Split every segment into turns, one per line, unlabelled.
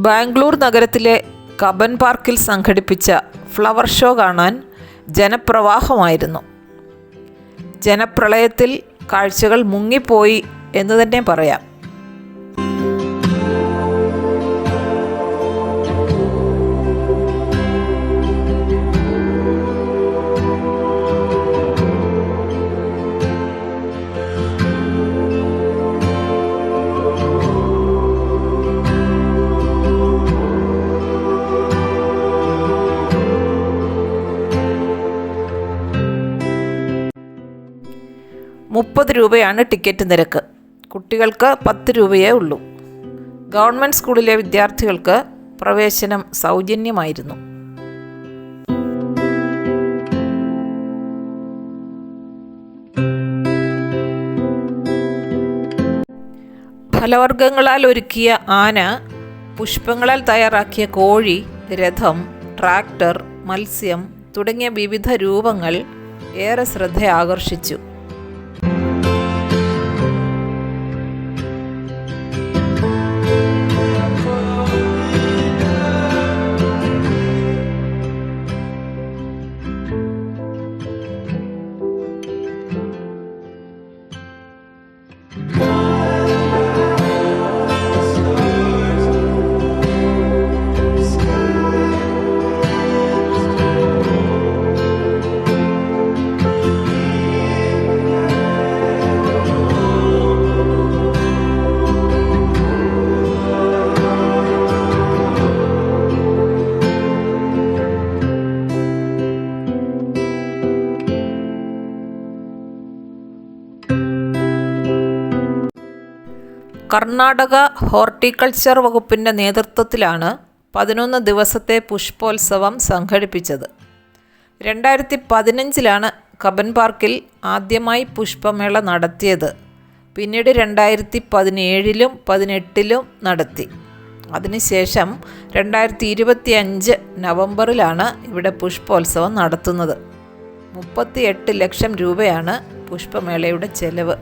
ബാംഗ്ലൂർ നഗരത്തിലെ കബൻ പാർക്കിൽ സംഘടിപ്പിച്ച ഫ്ലവർ ഷോ കാണാൻ ജനപ്രവാഹമായിരുന്നു. ജനപ്രളയത്തിൽ കാഴ്ചകൾ മുങ്ങിപ്പോയി എന്ന് തന്നെ പറയാം. ₹30 ടിക്കറ്റ് നിരക്ക്. കുട്ടികൾക്ക് 10 രൂപയേ ഉള്ളൂ. ഗവൺമെൻറ് സ്കൂളിലെ വിദ്യാർത്ഥികൾക്ക് പ്രവേശനം സൗജന്യമായിരുന്നു. ഫലവർഗ്ഗങ്ങളാൽ ഒരുക്കിയ ആന, പുഷ്പങ്ങളാൽ തയ്യാറാക്കിയ കോഴി, രഥം, ട്രാക്ടർ, മത്സ്യം തുടങ്ങിയ വിവിധ രൂപങ്ങൾ ഏറെ ശ്രദ്ധ ആകർഷിച്ചു. കർണാടക ഹോർട്ടിക്കൾച്ചർ വകുപ്പിൻ്റെ നേതൃത്വത്തിലാണ് 11 ദിവസത്തെ പുഷ്പോത്സവം സംഘടിപ്പിച്ചത്. 2015 കബൻ പാർക്കിൽ ആദ്യമായി പുഷ്പമേള നടത്തിയത്. പിന്നീട് 2017 18 നടത്തി. അതിനുശേഷം 2025 നവംബറിലാണ് ഇവിടെ പുഷ്പോത്സവം നടത്തുന്നത്. 38 ലക്ഷം രൂപയാണ് പുഷ്പമേളയുടെ ചെലവ്.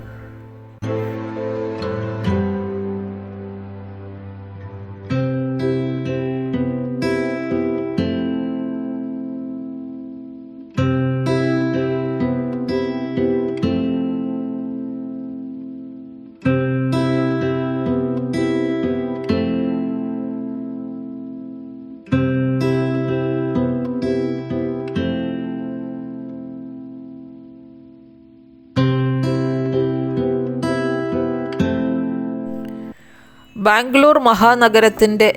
ബാംഗ്ലൂർ മഹാനഗരത്തിൻ്റെ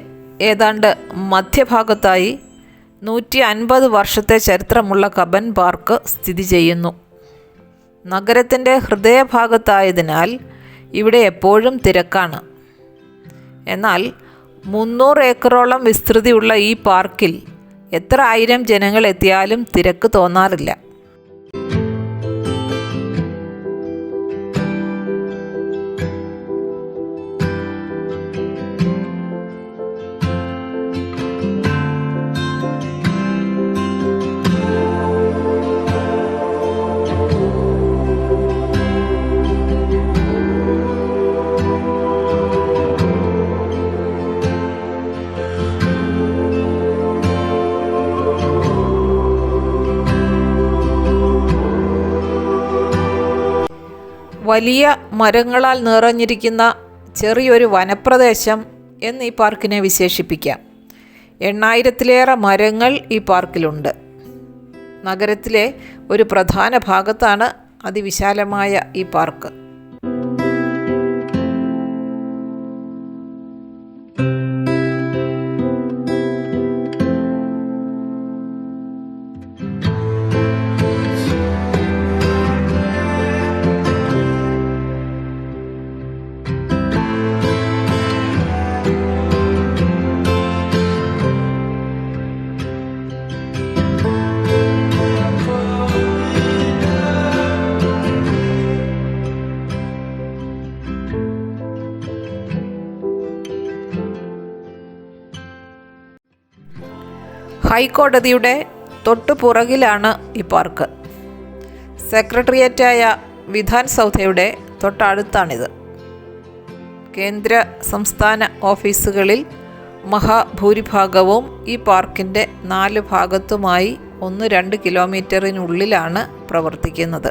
ഏതാണ്ട് മധ്യഭാഗത്തായി 150 വർഷത്തെ ചരിത്രമുള്ള കബൻ പാർക്ക് സ്ഥിതി ചെയ്യുന്നു. നഗരത്തിൻ്റെ ഹൃദയഭാഗത്തായതിനാൽ ഇവിടെ എപ്പോഴും തിരക്കാണ്. എന്നാൽ 300 ഏക്കറോളം വിസ്തൃതിയുള്ള ഈ പാർക്കിൽ എത്ര ആയിരം ജനങ്ങൾ എത്തിയാലും തിരക്ക് തോന്നാറില്ല. വലിയ മരങ്ങളാൽ നിറഞ്ഞിരിക്കുന്ന ചെറിയൊരു വനപ്രദേശം എന്ന് ഈ പാർക്കിനെ വിശേഷിപ്പിക്കാം. 8000-ലേറെ മരങ്ങൾ ഈ പാർക്കിലുണ്ട്. നഗരത്തിലെ ഒരു പ്രധാന ഭാഗത്താണ് അതിവിശാലമായ ഈ പാർക്ക്. ഹൈക്കോടതിയുടെ തൊട്ടു പുറകിലാണ് ഈ പാർക്ക്. സെക്രട്ടേറിയറ്റായ വിധാൻ സൗധയുടെ തൊട്ടടുത്താണിത്. കേന്ദ്ര സംസ്ഥാന ഓഫീസുകളിൽ മഹാഭൂരിഭാഗവും ഈ പാർക്കിൻ്റെ 4 ഭാഗത്തുമായി 1-2 കിലോമീറ്ററിനുള്ളിലാണ് പ്രവർത്തിക്കുന്നത്.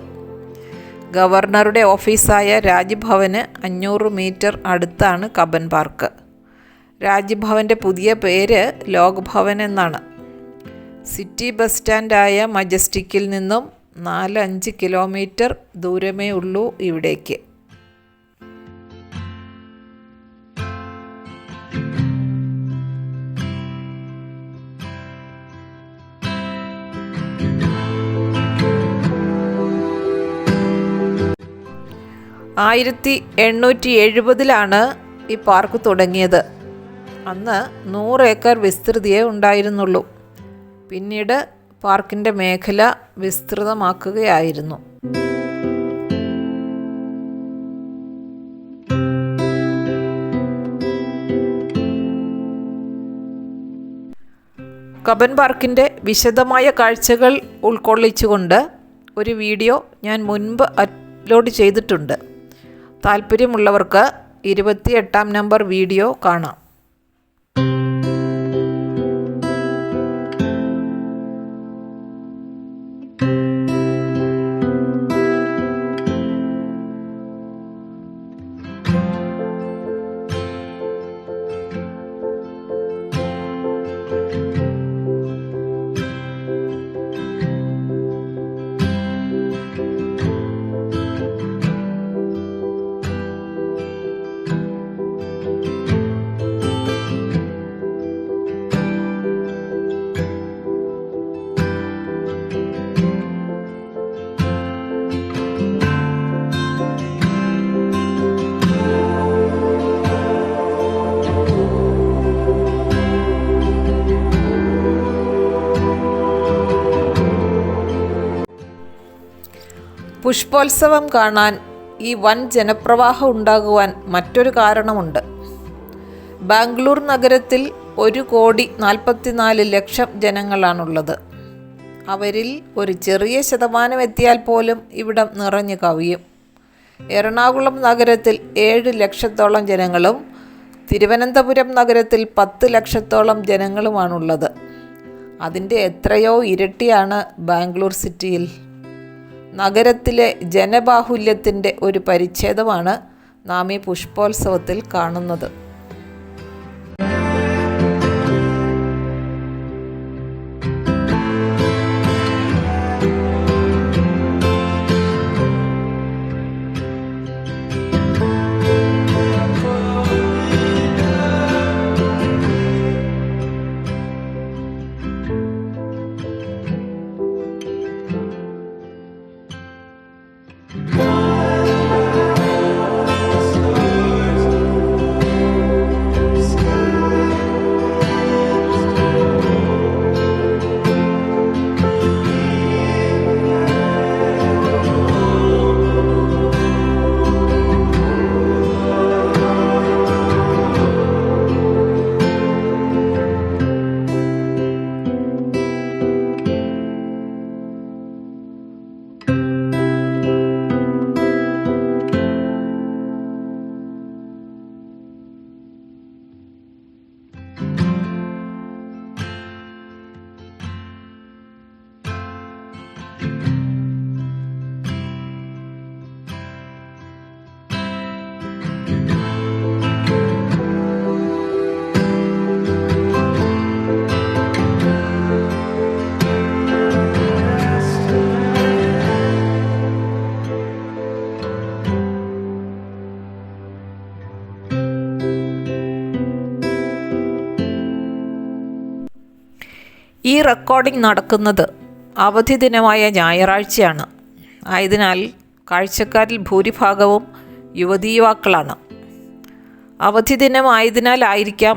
ഗവർണറുടെ ഓഫീസായ രാജ്ഭവന് 500 മീറ്റർ അടുത്താണ് കബൻ പാർക്ക്. രാജ്ഭവൻ്റെ പുതിയ പേര് ലോക് ഭവൻ എന്നാണ്. സിറ്റി ബസ് സ്റ്റാൻഡായ മജസ്റ്റിക്കിൽ നിന്നും 4-5 കിലോമീറ്റർ ദൂരമേ ഉള്ളൂ ഇവിടേക്ക്. ആയിരത്തി 1870 ഈ പാർക്ക് തുടങ്ങിയത്. അന്ന് 100 ഏക്കർ വിസ്തൃതിയേ ഉണ്ടായിരുന്നുള്ളൂ. പിന്നീട് പാർക്കിൻ്റെ മേഖല വിസ്തൃതമാക്കുകയായിരുന്നു. കബൻ പാർക്കിൻ്റെ വിശദമായ കാഴ്ചകൾ ഉൾക്കൊള്ളിച്ചുകൊണ്ട് ഒരു വീഡിയോ ഞാൻ മുൻപ് അപ്ലോഡ് ചെയ്തിട്ടുണ്ട്. താല്പര്യമുള്ളവർക്ക് 28-ാം നമ്പർ വീഡിയോ കാണാം. പുഷ്പോത്സവം കാണാൻ ഈ വൻ ജനപ്രവാഹം ഉണ്ടാകുവാൻ മറ്റൊരു കാരണമുണ്ട്. ബാംഗ്ലൂർ നഗരത്തിൽ 1,44,00,000 ജനങ്ങളാണുള്ളത്. അവരിൽ ഒരു ചെറിയ ശതമാനം എത്തിയാൽ പോലും ഇവിടം നിറഞ്ഞു കവിയും. എറണാകുളം നഗരത്തിൽ 7 ലക്ഷത്തോളം ജനങ്ങളും തിരുവനന്തപുരം നഗരത്തിൽ 10 ലക്ഷത്തോളം ജനങ്ങളുമാണുള്ളത്. അതിൻ്റെ എത്രയോ ഇരട്ടിയാണ് ബാംഗ്ലൂർ സിറ്റിയിൽ. നഗരത്തിലെ ജനബാഹുല്യത്തിൻ്റെ ഒരു പരിച്ഛേദമാണ് നാം ഈ പുഷ്പോത്സവത്തിൽ കാണുന്നത്. ഈ റെക്കോർഡിംഗ് നടക്കുന്നത് അവധി ദിനമായ ഞായറാഴ്ചയാണ്. ആയതിനാൽ കാഴ്ചക്കാരിൽ ഭൂരിഭാഗവും യുവതീയുവാക്കളാണ്. അവധി ദിനമായതിനാലായിരിക്കാം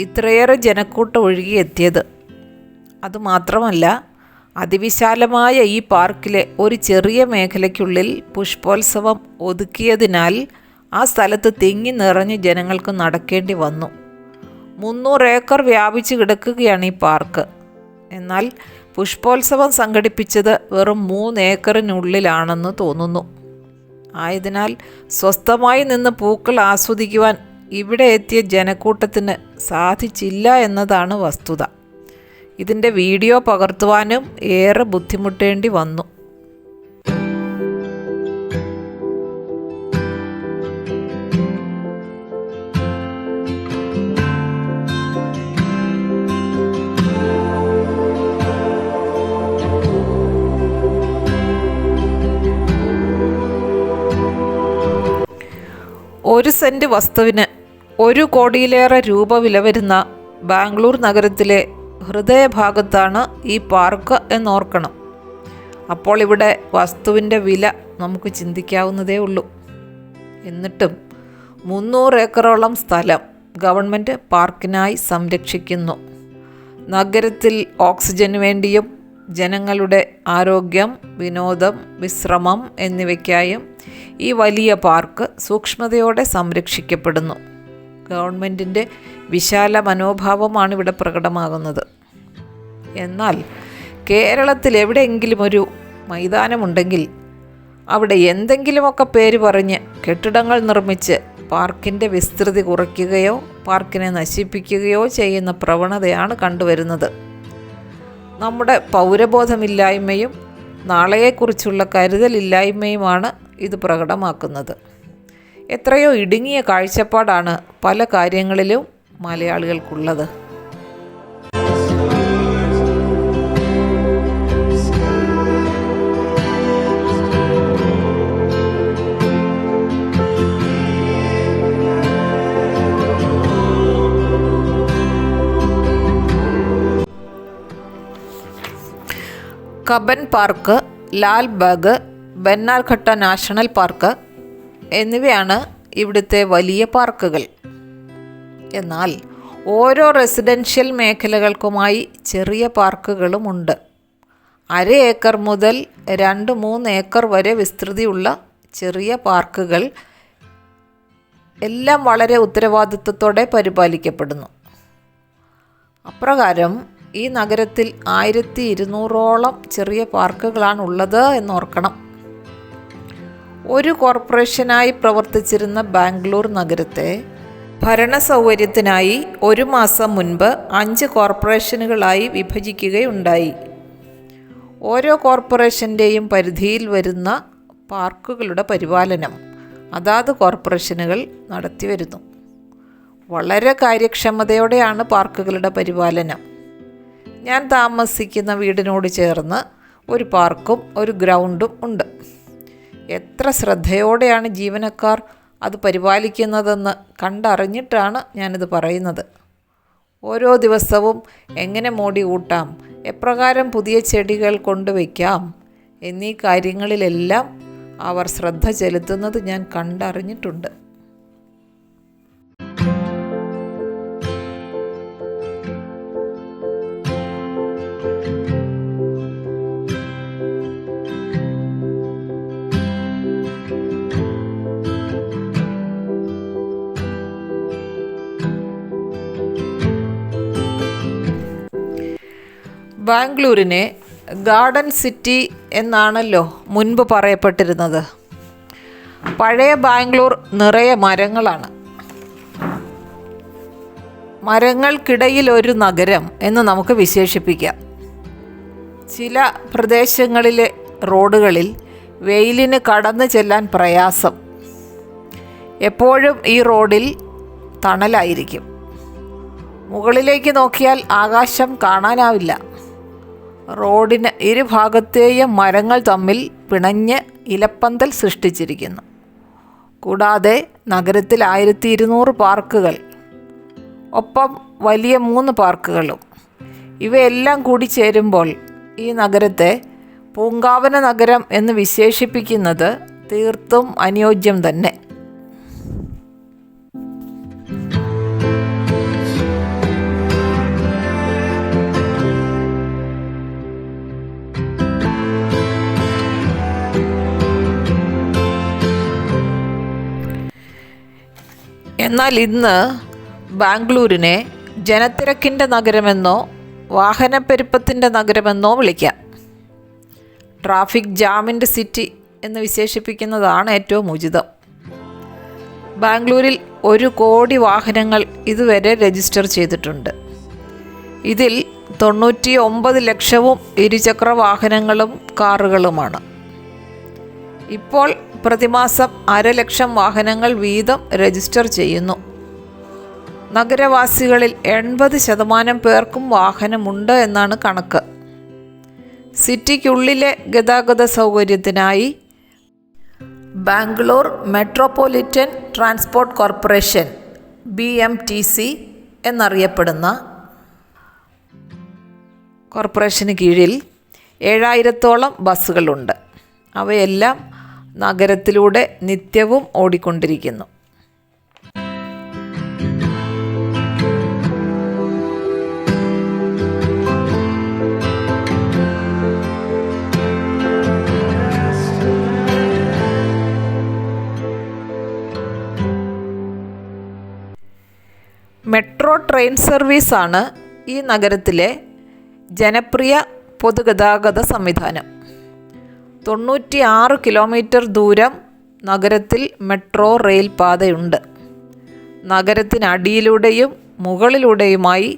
ഇത്രയേറെ ജനക്കൂട്ടം ഒഴുകിയെത്തിയത്. അതുമാത്രമല്ല, അതിവിശാലമായ ഈ പാർക്കിലെ ഒരു ചെറിയ മേഖലയ്ക്കുള്ളിൽ പുഷ്പോത്സവം ഒതുക്കിയതിനാൽ ആ സ്ഥലത്ത് തിങ്ങി നിറഞ്ഞ് ജനങ്ങൾക്ക് നടക്കേണ്ടി വന്നു. 300 ഏക്കർ വ്യാപിച്ച് കിടക്കുകയാണ് ഈ പാർക്ക്. എന്നാൽ പുഷ്പോത്സവം സംഘടിപ്പിച്ചത് വെറും 3 ഏക്കറിനുള്ളിലാണെന്ന് തോന്നുന്നു. ആയതിനാൽ സ്വസ്ഥമായി നിന്ന് പൂക്കൾ ആസ്വദിക്കുവാൻ ഇവിടെ എത്തിയ ജനക്കൂട്ടത്തിന് സാധിച്ചില്ല എന്നതാണ് വസ്തുത. ഇതിൻ്റെ വീഡിയോ പകർത്തുവാനും ഏറെ ബുദ്ധിമുട്ടേണ്ടി വന്നു. ഒരു സെൻറ്റ് വസ്തുവിന് 1 കോടിയിലേറെ രൂപ വില വരുന്ന ബാംഗ്ലൂർ നഗരത്തിലെ ഹൃദയഭാഗത്താണ് ഈ പാർക്ക് എന്നോർക്കണം. അപ്പോൾ ഇവിടെ വസ്തുവിൻ്റെ വില നമുക്ക് ചിന്തിക്കാവുന്നതേ ഉള്ളൂ. എന്നിട്ടും 300 ഏക്കറോളം സ്ഥലം ഗവൺമെൻറ് പാർക്കിനായി സംരക്ഷിക്കുന്നു. നഗരത്തിൽ ഓക്സിജന് വേണ്ടിയും ജനങ്ങളുടെ ആരോഗ്യം, വിനോദം, വിശ്രമം എന്നിവയ്ക്കായും ഈ വലിയ പാർക്ക് സൂക്ഷ്മതയോടെ സംരക്ഷിക്കപ്പെടുന്നു. ഗവൺമെൻറ്റിൻ്റെ വിശാല മനോഭാവമാണ് ഇവിടെ പ്രകടമാകുന്നത്. എന്നാൽ കേരളത്തിൽ എവിടെയെങ്കിലും ഒരു മൈതാനമുണ്ടെങ്കിൽ അവിടെ എന്തെങ്കിലുമൊക്കെ പേര് പറഞ്ഞ് കെട്ടിടങ്ങൾ നിർമ്മിച്ച് പാർക്കിൻ്റെ വിസ്തൃതി കുറയ്ക്കുകയോ പാർക്കിനെ നശിപ്പിക്കുകയോ ചെയ്യുന്ന പ്രവണതയാണ് കണ്ടുവരുന്നത്. നമ്മുടെ പൗരബോധമില്ലായ്മയും നാളെയെക്കുറിച്ചുള്ള കരുതലില്ലായ്മയുമാണ് ഇത് പ്രകടമാക്കുന്നത്. എത്രയോ ഇടുങ്ങിയ കാഴ്ചപ്പാടാണ് പല കാര്യങ്ങളിലും മലയാളികൾക്കുള്ളത്. Cubbon park, Lalbagh, Bannerghatta national park എന്നിവയാണ് ഇവിടുത്തെ വലിയ പാർക്കുകൾ. എന്നാൽ ഓരോ റെസിഡൻഷ്യൽ മേഖലകൾക്കുമായി ചെറിയ പാർക്കുകളുമുണ്ട്. 1/2 ഏക്കർ മുതൽ 2-3 ഏക്കർ വരെ വിസ്തൃതിയുള്ള ചെറിയ പാർക്കുകൾ എല്ലാം വളരെ ഉത്തരവാദിത്വത്തോടെ പരിപാലിക്കപ്പെടുന്നു. അപ്രകാരം ഈ നഗരത്തിൽ 1200ഓളം ചെറിയ പാർക്കുകളാണുള്ളത് എന്നോർക്കണം. ഒരു കോർപ്പറേഷനായി പ്രവർത്തിച്ചിരുന്ന ബാംഗ്ലൂർ നഗരത്തെ ഭരണസൗകര്യത്തിനായി 1 മാസം മുൻപ് 5 കോർപ്പറേഷനുകളായി വിഭജിക്കുകയുണ്ടായി. ഓരോ കോർപ്പറേഷൻ്റെയും പരിധിയിൽ വരുന്ന പാർക്കുകളുടെ പരിപാലനം അതാത് കോർപ്പറേഷനുകൾ നടത്തിവരുന്നു. വളരെ കാര്യക്ഷമതയോടെയാണ് പാർക്കുകളുടെ പരിപാലനം. ഞാൻ താമസിക്കുന്ന വീടിനോട് ചേർന്ന് ഒരു പാർക്കും ഒരു ഗ്രൗണ്ടും ഉണ്ട്. എത്ര ശ്രദ്ധയോടെയാണ് ജീവനക്കാർ അത് പരിപാലിക്കുന്നതെന്ന് കണ്ടറിഞ്ഞിട്ടാണ് ഞാനിത് പറയുന്നത്. ഓരോ ദിവസവും എങ്ങനെ മോടി കൂട്ടാം, എപ്രകാരം പുതിയ ചെടികൾ കൊണ്ടുവയ്ക്കാം എന്നീ കാര്യങ്ങളിലെല്ലാം അവർ ശ്രദ്ധ ചെലുത്തുന്നത് ഞാൻ കണ്ടറിഞ്ഞിട്ടുണ്ട്. ബാംഗ്ലൂരിനെ ഗാർഡൻ സിറ്റി എന്നാണല്ലോ മുൻപ് പറയപ്പെട്ടിരുന്നത്. പഴയ ബാംഗ്ലൂർ നിറയെ മരങ്ങളാണ്. മരങ്ങൾക്കിടയിൽ ഒരു നഗരം എന്ന് നമുക്ക് വിശേഷിപ്പിക്കാം. ചില പ്രദേശങ്ങളിലെ റോഡുകളിൽ വെയിലിന് കടന്നു ചെല്ലാൻ പ്രയാസം. എപ്പോഴും ഈ റോഡിൽ തണലായിരിക്കും. മുകളിലേക്ക് നോക്കിയാൽ ആകാശം കാണാനാവില്ല. റോഡിന് ഇരുഭാഗത്തെയും മരങ്ങൾ തമ്മിൽ പിണഞ്ഞ് ഇലപ്പന്തൽ സൃഷ്ടിച്ചിരിക്കുന്നു. കൂടാതെ നഗരത്തിൽ 1200 പാർക്കുകൾ, ഒപ്പം വലിയ 3 പാർക്കുകളും. ഇവയെല്ലാം കൂടി ചേരുമ്പോൾ ഈ നഗരത്തെ പൂങ്കാവന നഗരം എന്ന് വിശേഷിപ്പിക്കുന്നത് തീർത്തും അനുയോജ്യം തന്നെ. എന്നാൽ ഇന്ന് ബാംഗ്ലൂരിനെ ജനത്തിരക്കിൻ്റെ നഗരമെന്നോ വാഹനപ്പെരുപ്പത്തിൻ്റെ നഗരമെന്നോ വിളിക്കാം. ട്രാഫിക് ജാമിൻ്റെ സിറ്റി എന്ന് വിശേഷിപ്പിക്കുന്നതാണ് ഏറ്റവും ഉചിതം. ബാംഗ്ലൂരിൽ 1 കോടി വാഹനങ്ങൾ ഇതുവരെ രജിസ്റ്റർ ചെയ്തിട്ടുണ്ട്. ഇതിൽ 99 ലക്ഷവും ഇരുചക്ര വാഹനങ്ങളും കാറുകളുമാണ്. ഇപ്പോൾ പ്രതിമാസം 1/2 ലക്ഷം വാഹനങ്ങൾ വീതം രജിസ്റ്റർ ചെയ്യുന്നു. നഗരവാസികളിൽ 80% പേർക്കും വാഹനമുണ്ട് എന്നാണ് കണക്ക്. സിറ്റിക്കുള്ളിലെ ഗതാഗത സൗകര്യത്തിനായി Bangalore metropolitan transport corporation BMTC എന്നറിയപ്പെടുന്ന കോർപ്പറേഷന് കീഴിൽ 7000-ഓളം ബസ്സുകളുണ്ട്. അവയെല്ലാം നഗരത്തിലൂടെ നിത്യവും ഓടിക്കൊണ്ടിരിക്കുന്നു. മെട്രോ ട്രെയിൻ സർവീസാണ് ഈ നഗരത്തിലെ ജനപ്രിയ പൊതുഗതാഗത സംവിധാനം. 96 കിലോമീറ്റർ ദൂരം നഗരത്തിൽ മെട്രോ റെയിൽ പാതയുണ്ട്. നഗരത്തിനടിയിലൂടെയും മുകളിലൂടെയുമായി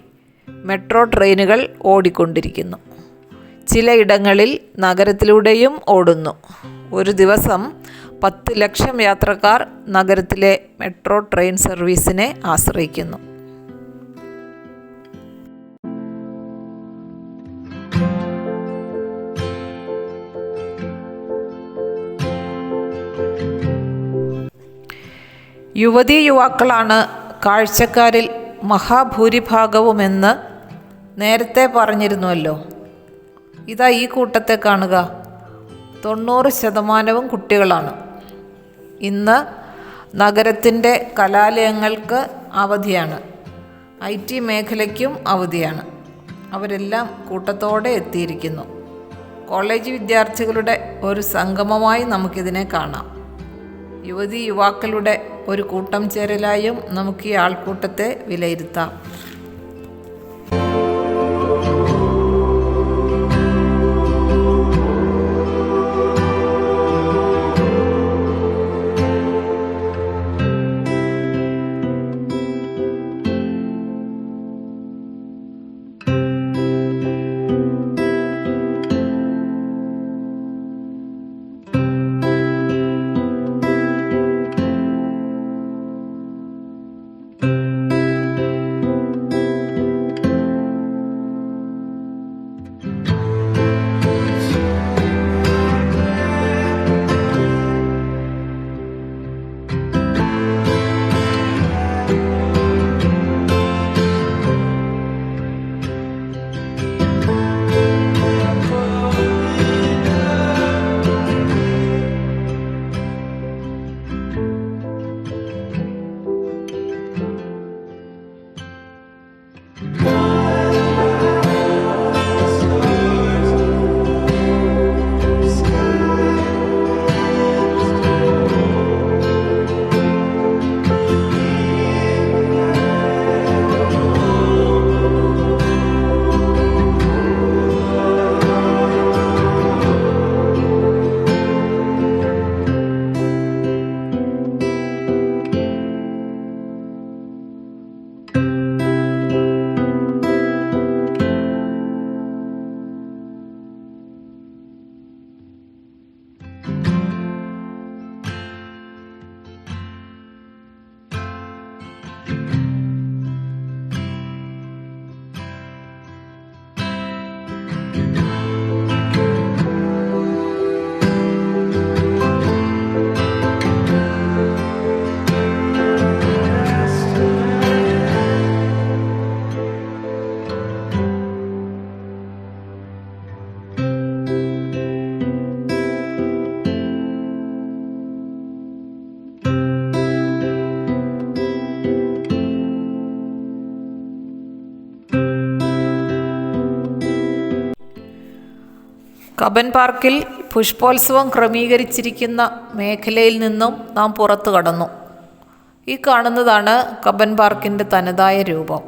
മെട്രോ ട്രെയിനുകൾ ഓടിക്കൊണ്ടിരിക്കുന്നു. ചിലയിടങ്ങളിൽ നഗരത്തിലൂടെയും ഓടുന്നു. ഒരു ദിവസം 10 ലക്ഷം യാത്രക്കാർ നഗരത്തിലെ മെട്രോ ട്രെയിൻ സർവീസിനെ ആശ്രയിക്കുന്നു. യുവതീ യുവാക്കളാണ് കാഴ്ചക്കാരിൽ മഹാഭൂരിഭാഗവുമെന്ന് നേരത്തെ പറഞ്ഞിരുന്നുവല്ലോ. ഇതാ ഈ കൂട്ടത്തെ കാണുക. 90% കുട്ടികളാണ്. ഇന്ന് നഗരത്തിൻ്റെ കലാലയങ്ങൾക്ക് അവധിയാണ്. IT മേഖലയ്ക്കും അവധിയാണ്. അവരെല്ലാം കൂട്ടത്തോടെ എത്തിയിരിക്കുന്നു. കോളേജ് വിദ്യാർത്ഥികളുടെ ഒരു സംഗമമായി നമുക്കിതിനെ കാണാം. യുവതീ യുവാക്കളുടെ ഒരു കൂട്ടം ചേരലായും നമുക്ക് ഈ ആൾക്കൂട്ടത്തെ വിലയിരുത്താം. കബൻ പാർക്കിൽ പുഷ്പോത്സവം ക്രമീകരിച്ചിരിക്കുന്ന മേഖലയിൽ നിന്നും നാം പുറത്തു കടന്നു. ഈ കാണുന്നതാണ് കബൻ പാർക്കിൻ്റെ തനതായ രൂപം.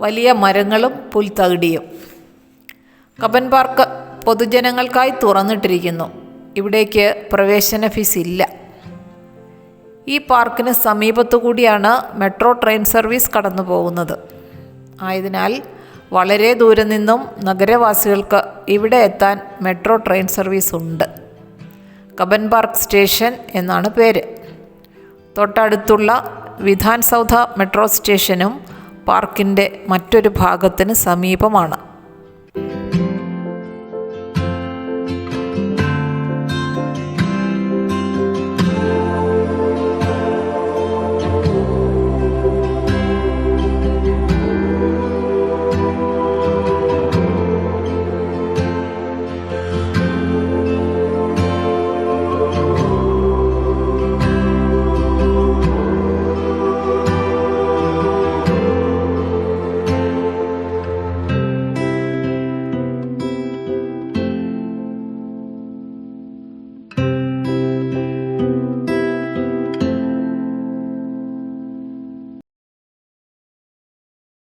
വലിയ മരങ്ങളും പുൽത്തകിടിയും. കബൻ പാർക്ക് പൊതുജനങ്ങൾക്കായി തുറന്നിട്ടിരിക്കുന്നു. ഇവിടേക്ക് പ്രവേശന ഫീസ് ഇല്ല. ഈ പാർക്കിന് സമീപത്തു കൂടിയാണ് മെട്രോ ട്രെയിൻ സർവീസ് കടന്നു പോകുന്നത്. ആയതിനാൽ വളരെ ദൂരെ നിന്നും നഗരവാസികൾക്ക് ഇവിടെ എത്താൻ മെട്രോ ട്രെയിൻ സർവീസ് ഉണ്ട്. കബൻ പാർക്ക് സ്റ്റേഷൻ എന്നാണ് പേര്. തൊട്ടടുത്തുള്ള വിധാൻ സൗധ മെട്രോ സ്റ്റേഷനും പാർക്കിൻ്റെ മറ്റൊരു ഭാഗത്തിന് സമീപമാണ്.